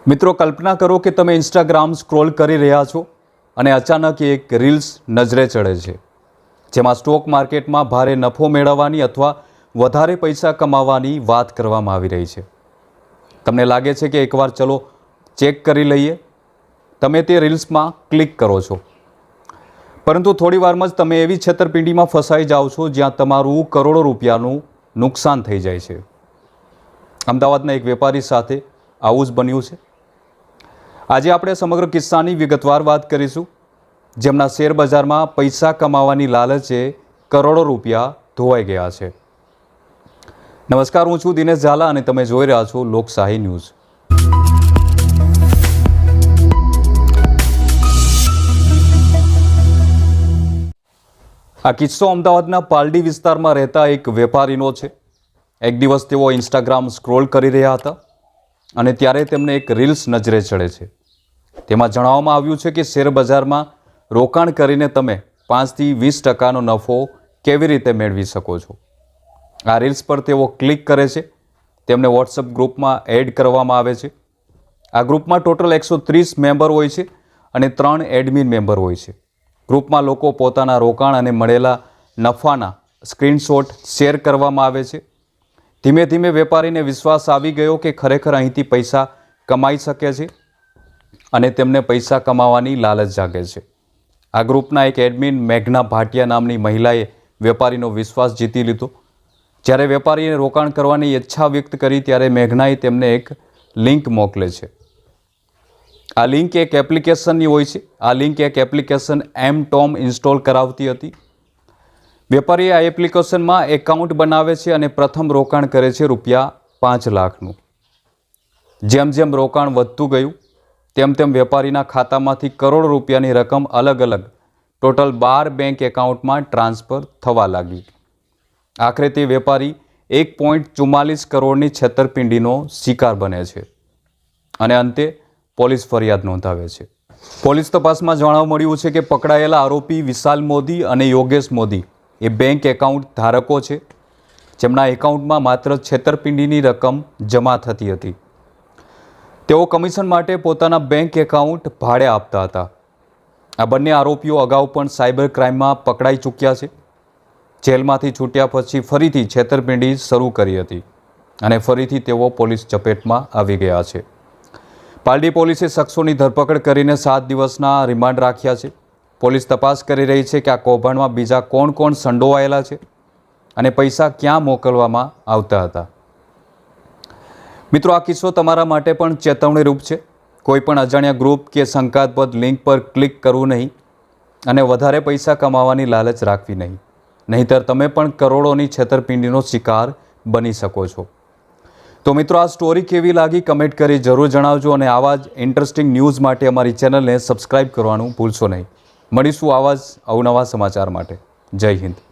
મિત્રો, કલ્પના કરો કે તમે ઇન્સ્ટાગ્રામ સ્ક્રોલ કરી રહ્યા છો અને અચાનક એક રીલ્સ નજરે ચડે છે, જેમાં સ્ટોક માર્કેટમાં ભારે નફો મેળવવાની અથવા વધારે પૈસા કમાવાની વાત કરવામાં આવી રહી છે. તમને લાગે છે કે એકવાર ચલો ચેક કરી લઈએ. તમે તે રીલ્સમાં ક્લિક કરો છો, પરંતુ થોડી વારમાં જ તમે એવી છેતરપિંડીમાં ફસાઈ જાઓ છો જ્યાં તમારું કરોડો રૂપિયાનું નુકસાન થઈ જાય છે. અમદાવાદના એક વેપારી સાથે આવું જ બન્યું છે. આજે આપણે સમગ્ર કિસ્સાની વિગતવાર વાત કરીશું, જેમના શેર બજારમાં પૈસા કમાવાની લાલચે કરોડો રૂપિયા ધોવાઈ ગયા છે. નમસ્કાર, હું છું દિનેશ ઝાલા અને તમે જોઈ રહ્યા છો લોકશાહી ન્યૂઝ. આ કિસ્સો અમદાવાદના પાલડી વિસ્તારમાં રહેતા એક વેપારીનો છે. એક દિવસ તેઓ ઇન્સ્ટાગ્રામ સ્ક્રોલ કરી રહ્યા હતા અને ત્યારે તેમને એક રીલ્સ નજરે ચડે છે. તેમાં જણાવવામાં આવ્યું છે કે શેર બજારમાં રોકાણ કરીને તમે 5 થી 20% નફો કેવી રીતે મેળવી શકો છો. આ રીલ્સ પર તેઓ ક્લિક કરે છે. તેમને વોટ્સઅપ ગ્રુપમાં એડ કરવામાં આવે છે. આ ગ્રુપમાં ટોટલ 130 મેમ્બર હોય છે અને 3 એડમિન મેમ્બર હોય છે. ગ્રુપમાં લોકો પોતાના રોકાણ અને મળેલા નફાના સ્ક્રીનશોટ શેર કરવામાં આવે છે. ધીમે ધીમે વેપારીને વિશ્વાસ આવી ગયો કે ખરેખર અહીંથી પૈસા કમાઈ શકે છે અને તેમને પૈસા કમાવાની લાલચ જાગે છે. આ ગ્રુપના એક એડમિન મેઘના ભાટિયા નામની મહિલાએ વેપારીનો વિશ્વાસ જીતી લીધો. જ્યારે વેપારીએ રોકાણ કરવાની ઈચ્છા વ્યક્ત કરી ત્યારે મેઘનાએ તેમને એક લિંક મોકલે છે. આ લિંક એક એપ્લિકેશનની હોય છે. આ લિંક એક એપ્લિકેશન એમટોમ ઇન્સ્ટોલ કરાવતી હતી. વેપારી આ એપ્લિકેશનમાં એકાઉન્ટ બનાવે છે અને પ્રથમ રોકાણ કરે છે ₹5 લાખનું. જેમ જેમ રોકાણ વધતું ગયું તેમ તેમ વેપારીના ખાતામાંથી કરોડો રૂપિયાની રકમ અલગ અલગ ટોટલ 12 બેંક એકાઉન્ટમાં ટ્રાન્સફર થવા લાગી. આખરે તે વેપારી 1.44 કરોડની છેતરપિંડીનો શિકાર બને છે અને અંતે પોલીસ ફરિયાદ નોંધાવે છે. પોલીસ તપાસમાં જાણવા મળ્યું છે કે પકડાયેલા આરોપી વિશાલ મોદી અને યોગેશ મોદી એ બેંક એકાઉન્ટ ધારકો છે, જેમના એકાઉન્ટમાં માત્ર છેતરપિંડીની રકમ જમા થતી હતી. તેઓ કમિશન માટે પોતાના બેંક એકાઉન્ટ ભાડે આપતા હતા. આ બંને આરોપીઓ અગાઉ પણ સાયબર ક્રાઇમમાં પકડાઈ ચૂક્યા છે. જેલમાંથી છૂટ્યા પછી ફરીથી છેતરપિંડી શરૂ કરી હતી અને ફરીથી તેઓ પોલીસ ચપેટમાં આવી ગયા છે. પાલડી પોલીસે શખ્સોની ધરપકડ કરીને 7 દિવસના રિમાન્ડ રાખ્યા છે. પોલીસ તપાસ કરી રહી છે કે આ કૌભાંડમાં બીજા કોણ કોણ સંડોવાયેલા છે અને પૈસા ક્યાં મોકલવામાં આવતા હતા. મિત્રો, આ કિસ્સો તમારા માટે પણ ચેતવણીરૂપ છે. કોઈ પણ અજાણ્યા ગ્રુપ કે શંકાસ્પદ લિંક પર ક્લિક કરવું નહીં અને વધારે પૈસા કમાવાની લાલચ રાખવી નહીં, નહીંતર તમે પણ કરોડોની છેતરપિંડીનો શિકાર બની શકો છો. તો મિત્રો, આ સ્ટોરી કેવી લાગી કમેન્ટ કરી જરૂર જણાવજો અને આવા જ ઇન્ટરેસ્ટિંગ ન્યૂઝ માટે અમારી ચેનલને સબસ્ક્રાઈબ કરવાનું ભૂલશો નહીં. મળીશું આવા જ અવનવા સમાચાર માટે. જય હિન્દ.